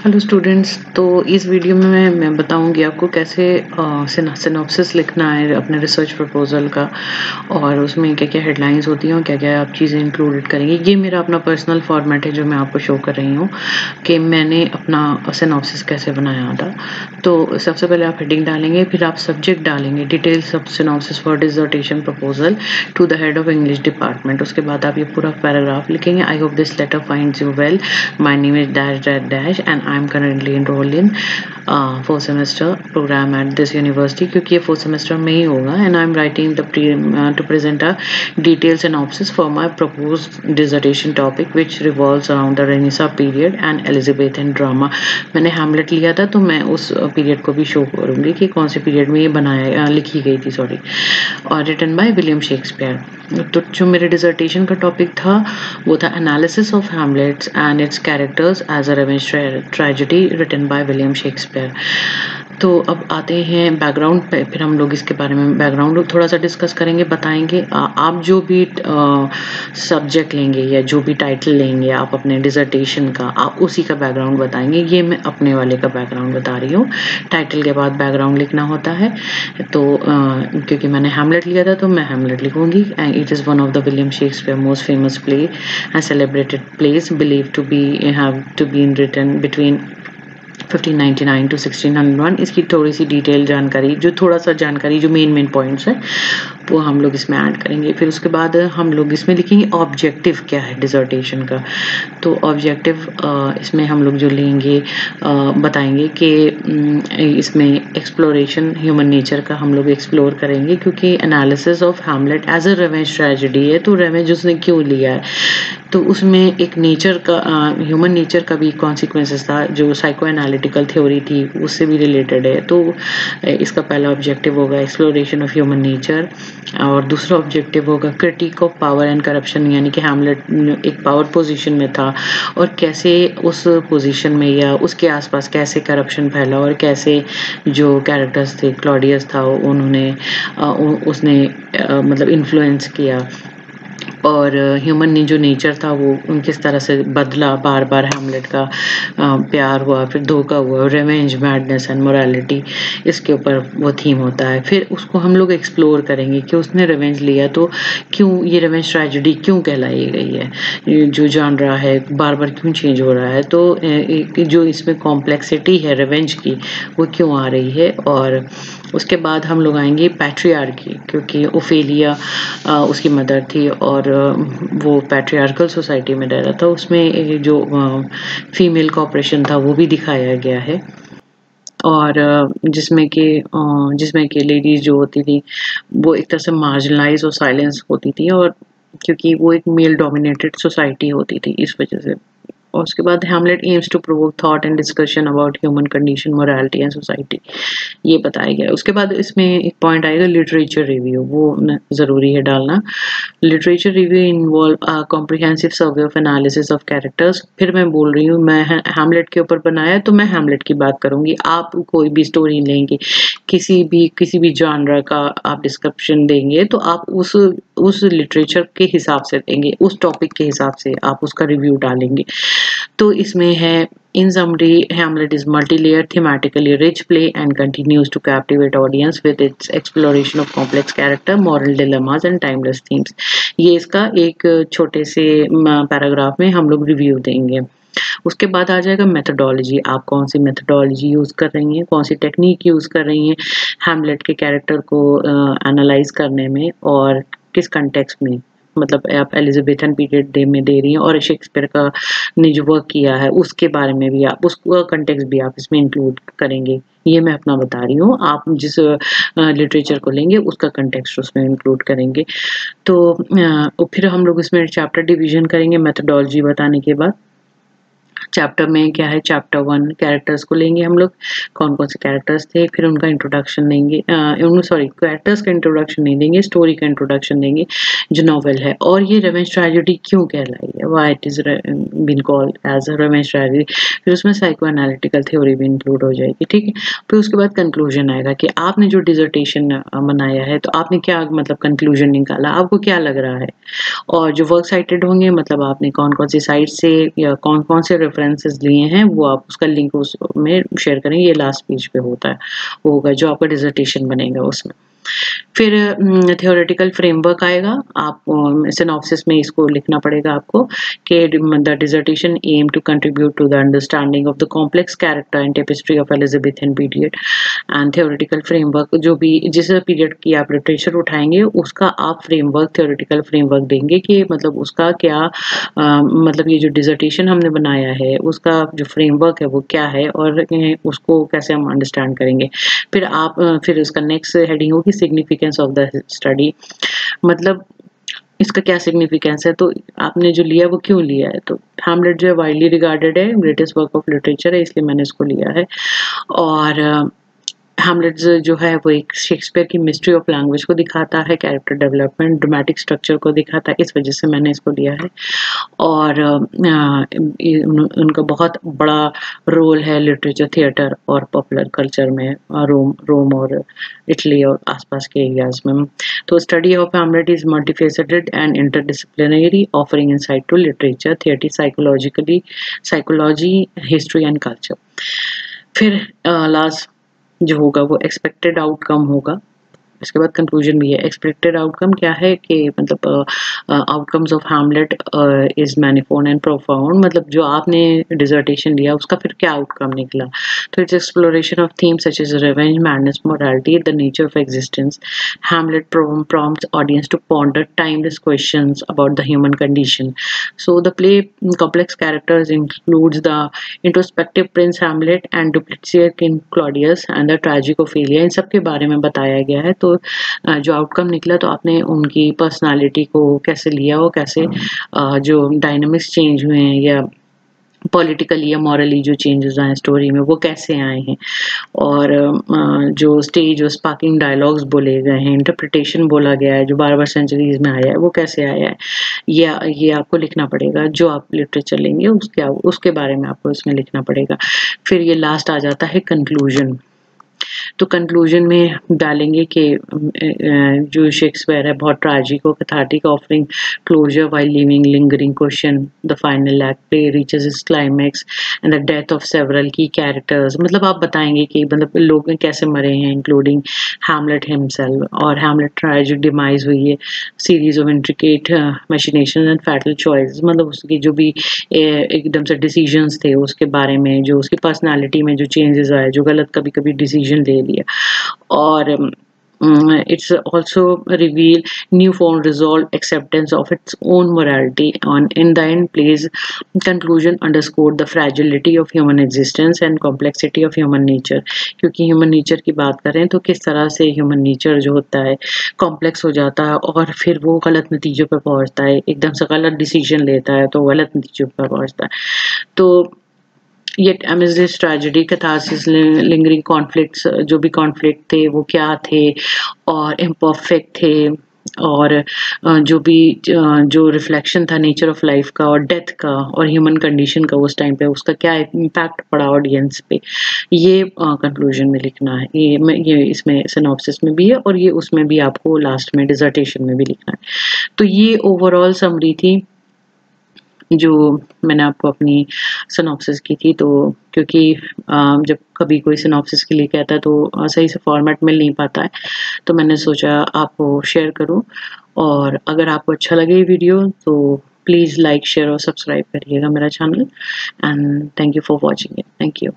Hello students. तो इस video में मैं बताऊंगी आपको कैसे सिनॉप्सिस लिखना है अपने रिसर्च प्रपोजल का, और उसमें क्या क्या हेडलाइंस होती हैं और क्या क्या आप चीज़ें इंक्लूडेड करेंगे। ये मेरा अपना पर्सनल फॉर्मेट है जो मैं आपको शो कर रही हूँ कि मैंने अपना सिनॉप्सिस कैसे बनाया था। तो सबसे पहले आप हेडिंग डालेंगे, फिर आप सब्जेक्ट डालेंगे, details of synopsis for dissertation proposal to the head of English department. उसके बाद आप ये पूरा पैराग्राफ लिखेंगे। I hope this letter finds you well, my name is dash dash dash and I am currently enrolled in fourth semester program at this university, क्योंकि ये fourth semester में ही होगा। And I am writing to present a detail synopsis for my proposed dissertation topic which revolves around the renaissance period and Elizabethan drama. मैंने Hamlet लिया था तो मैं उस पीरियड को भी शो करूंगी कि कौन से पीरियड में ये लिखी गई थी, और रिटन बाय विलियम शेक्सपियर। तो जो मेरे डिसर्टेशन का टॉपिक था वो था analysis of Hamlet's and its characters as a revenge tragedy written by William Shakespeare. तो अब आते हैं बैकग्राउंड पे, फिर हम लोग इसके बारे में बैकग्राउंड थोड़ा सा डिस्कस करेंगे, बताएंगे। आप जो भी सब्जेक्ट लेंगे या जो भी टाइटल लेंगे आप अपने डिसर्टेशन का, आप उसी का बैकग्राउंड बताएंगे। ये मैं अपने वाले का बैकग्राउंड बता रही हूँ। टाइटल के बाद बैकग्राउंड लिखना होता है। तो क्योंकि मैंने हैमलेट लिया था तो मैं हैमलेट लिखूंगी। And it is one of the William Shakespeare most famous play and celebrated plays believe to be have to be in written between 1599 to 1601। इसकी थोड़ी सी डिटेल जानकारी, जो मेन पॉइंट्स है वो हम लोग इसमें ऐड करेंगे। फिर उसके बाद हम लोग इसमें लिखेंगे ऑब्जेक्टिव क्या है डिसर्टेशन का। तो ऑब्जेक्टिव इसमें हम लोग जो लेंगे बताएंगे कि इसमें एक्सप्लोरेशन ह्यूमन नेचर का हम लोग एक्सप्लोर करेंगे, क्योंकि analysis of Hamlet as a revenge tragedy है। तो रिवेंज उसने क्यों लिया है, तो उसमें एक नेचर का, ह्यूमन नेचर का भी कॉन्सिक्वेंसेस था जो साइको एनालिटिकल थ्योरी थी उससे भी रिलेटेड है। तो इसका पहला ऑब्जेक्टिव होगा एक्सप्लोरेशन ऑफ ह्यूमन नेचर, और दूसरा ऑब्जेक्टिव होगा critic of power and corruption, यानी कि हैमलेट एक पावर पोजीशन में था और कैसे उस पोजीशन में या उसके आसपास कैसे करप्शन फैला और कैसे जो कैरेक्टर्स थे, क्लॉडियस था, उन्होंने उसने मतलब इन्फ्लुएंस किया, और ह्यूमन ने जो नेचर था वो किस तरह से बदला। बार बार हैमलेट का प्यार हुआ, फिर धोखा हुआ, रिवेंज, मैडनेस एंड मोरालिटी, इसके ऊपर वो थीम होता है। फिर उसको हम लोग एक्सप्लोर करेंगे कि उसने रिवेंज लिया तो क्यों ये रिवेंज ट्रेजेडी क्यों कहलाई गई है, जो जान रहा है बार बार क्यों चेंज हो रहा है। तो जो इसमें कॉम्प्लेक्सिटी है रिवेंज की वो क्यों आ रही है। और उसके बाद हम लोग आएंगे पैट्रियार्की, क्योंकि ओफेलिया उसकी मदर थी और वो पैट्रियार्कल सोसाइटी में रह रहा था। उसमें जो फीमेल कॉपरेशन था वो भी दिखाया गया है, और जिसमें कि लेडीज जो होती थी वो एक तरह से मार्जिनलाइज और साइलेंस होती थी, और क्योंकि वो एक मेल डोमिनेटेड सोसाइटी होती थी इस वजह से। और उसके बाद Hamlet aims to provoke thought and discussion about human condition, morality and society, ये बताया गया है। उसके बाद इसमें एक पॉइंट आएगा लिटरेचर रिव्यू, वो ज़रूरी है डालना। Literature review involve a comprehensive survey of analysis of characters. फिर मैं बोल रही हूँ, मैं हैमलेट के ऊपर बनाया है तो मैं हैमलेट की बात करूँगी। आप कोई भी स्टोरी लेंगे, किसी भी जॉनर का आप डिस्क्रिप्शन देंगे तो आप उस लिटरेचर के हिसाब से देंगे, उस टॉपिक के हिसाब से आप उसका रिव्यू डालेंगे। तो इसमें है in summary, Hamlet is multi-layered, thematically rich play and continues to captivate audience with its exploration of complex character, moral dilemmas and timeless themes। ये इसका एक छोटे से पैराग्राफ में हम लोग रिव्यू देंगे। उसके बाद आ जाएगा मेथडोलॉजी। आप कौन सी मेथडोलॉजी यूज़ कर रही हैं, कौन सी टेक्निक यूज़ कर रही हैं हैमलेट के कैरेक्टर को एनालाइज करने में, और किस कंटेक्स्ट में, मतलब आप एलिजाबेथन पीरियड में दे रही हैं और शेक्सपियर का ने जो वर्क किया है उसके बारे में भी आप उसका कंटेक्स्ट भी आप इसमें इंक्लूड करेंगे। ये मैं अपना बता रही हूँ, आप जिस लिटरेचर को लेंगे उसका कंटेक्स्ट उसमें इंक्लूड करेंगे। तो फिर हम लोग इसमें चैप्टर डिवीजन करेंगे मेथडोलॉजी बताने के बाद। चैप्टर में क्या है, चैप्टर 1 कैरेक्टर्स को लेंगे हम लोग, कौन कौन से कैरेक्टर्स थे, फिर उनका इंट्रोडक्शन देंगे, कैरेक्टर्स का इंट्रोडक्शन नहीं देंगे, स्टोरी का इंट्रोडक्शन देंगे जो नॉवेल है, और ये रिवेंज ट्रेजेडी क्यों कहलाई है, why it is been called as a revenge tragedy. फिर उसमें साइको एनालिटिकल थ्योरी भी इंक्लूड हो जाएगी, ठीक है। फिर उसके बाद कंक्लूजन आएगा कि आपने जो डिसर्टेशन बनाया है तो आपने क्या मतलब कंक्लूजन निकाला, आपको क्या लग रहा है, और जो वर्क साइटेड होंगे मतलब आपने कौन कौन सी साइट से या कौन कौन से रेफरेंसेस लिए हैं वो आप उसका लिंक उसमें शेयर करें, ये लास्ट पेज पे होता है, वो होगा जो आपका डिसर्टेशन बनेगा उसमें। फिर थ्योरेटिकल फ्रेमवर्क आएगा, आप सिनॉप्सिस में इसको लिखना पड़ेगा आपको कि the dissertation aim to contribute to the understanding of the complex character and tapestry of Elizabethan period and theoretical framework, जो भी जिस पीरियड की आप लिटरेचर उठाएंगे उसका आप फ्रेमवर्क थ्योरेटिकल फ्रेमवर्क देंगे कि मतलब उसका क्या मतलब ये जो डिसर्टेशन हमने बनाया है उसका जो फ्रेमवर्क है वो क्या है और उसको कैसे हम अंडरस्टैंड करेंगे। फिर आप फिर उसका नेक्स्ट हेडिंग होगी सिग्निफिकेंस ऑफ द स्टडी, मतलब इसका क्या सिग्निफिकेंस है, तो आपने जो लिया वो क्यों लिया है। तो हैमलेट जो है वाइडली रिगार्डेड है, ग्रेटेस्ट वर्क ऑफ लिटरेचर है, इसलिए मैंने इसको लिया है। और हैमलेट जो है वो एक शेक्सपियर की मिस्ट्री ऑफ लैंग्वेज को दिखाता है, कैरेक्टर डेवलपमेंट, ड्रामेटिक स्ट्रक्चर को दिखाता है, इस वजह से मैंने इसको लिया है। और उनका बहुत बड़ा रोल है लिटरेचर, थिएटर और पॉपुलर कल्चर में रोम और इटली और आसपास के एरियाज में। तो study of Hamlet is multifaceted and interdisciplinary, offering insight to literature, theatre, psychology, history and culture. फिर लास्ट जो होगा वो एक्सपेक्टेड आउटकम होगा, इसके बाद कंक्लूजन भी है। एक्सपेक्टेड आउटकम क्या है कि मतलब outcomes of Hamlet is manifold and profound, मतलब जो आपने डिसर्टेशन लिया उसका फिर क्या आउटकम निकला। तो it's exploration of themes such as revenge, madness, morality, the nature of existence. Hamlet prompts audience to ponder timeless questions about the human condition. So the play complex characters includes the introspective Prince Hamlet and duplicative King Claudius and the tragic Ophelia, इन सब के बारे में बताया गया है। तो जो outcome निकला तो आपने उनकी पर्सनालिटी को कैसे लिया, वो कैसे जो डायनामिक्स चेंज हुए हैं या पॉलिटिकली या मॉरली जो चेंजेस आए स्टोरी में वो कैसे आए हैं, और जो स्टेज और स्पार्किंग डायलॉग्स बोले गए हैं, इंटरप्रिटेशन बोला गया है जो बार सेंचुरीज में आया है वो कैसे आया है, ये आपको लिखना पड़ेगा। जो आप लिटरेचर लेंगे उसके बारे में आपको इसमें लिखना पड़ेगा। फिर ये लास्ट आ जाता है कंक्लूजन। तो कंक्लूजन में डालेंगे कि जो शेक्सपियर है बहुत ट्रैजिक और cathartic, offering closure while leaving lingering question, the final act play reaches its climax and the death of several key characters, मतलब आप बताएंगे कि मतलब लोग कैसे मरे हैं इंक्लूडिंग हैमलेट हिमसेल्फ, और हैमलेट ट्रेजिक डिमाइज हुई है, series of intricate machinations and fatal choice, मतलब उसकी जो भी एकदम से डिसीजंस थे उसके बारे में, जो उसकी पर्सनालिटी में जो चेंजेस आए, जो गलत कभी कभी डिसीजन ले लिया। और it's also reveal newfound resolve acceptance of its own morality, and in the end plays conclusion underscored the fragility of human existence and complexity of human nature, क्योंकि human nature की बात करें तो किस तरह से human nature जो होता है complex हो जाता है और फिर वो गलत नतीजों पर पहुंचता है, एकदम से गलत डिसीजन लेता है तो गलत नतीजों पर पहुंचता है। तो Yet amidst this tragedy, catharsis, lingering conflicts, जो भी conflict थे वो क्या थे और imperfect थे, और जो भी जो रिफ्लेक्शन था नेचर ऑफ लाइफ का और डेथ का और ह्यूमन कंडीशन का उस टाइम पे, उसका क्या इम्पैक्ट पड़ा ऑडियंस पे, ये कंक्लूजन में लिखना है। ये इसमें सिनॉप्सिस में भी है और ये उसमें भी आपको लास्ट में डिसर्टेशन में भी लिखना है। तो ये ओवरऑल समरी थी जो मैंने आपको अपनी सिनॉप्सिस की थी। तो क्योंकि जब कभी कोई सिनॉप्सिस के लिए कहता है तो सही से फॉर्मेट मिल नहीं पाता है, तो मैंने सोचा आपको शेयर करूं। और अगर आपको अच्छा लगे ये वीडियो तो प्लीज़ लाइक, शेयर और सब्सक्राइब करिएगा मेरा channel. And thank you for watching it. Thank you.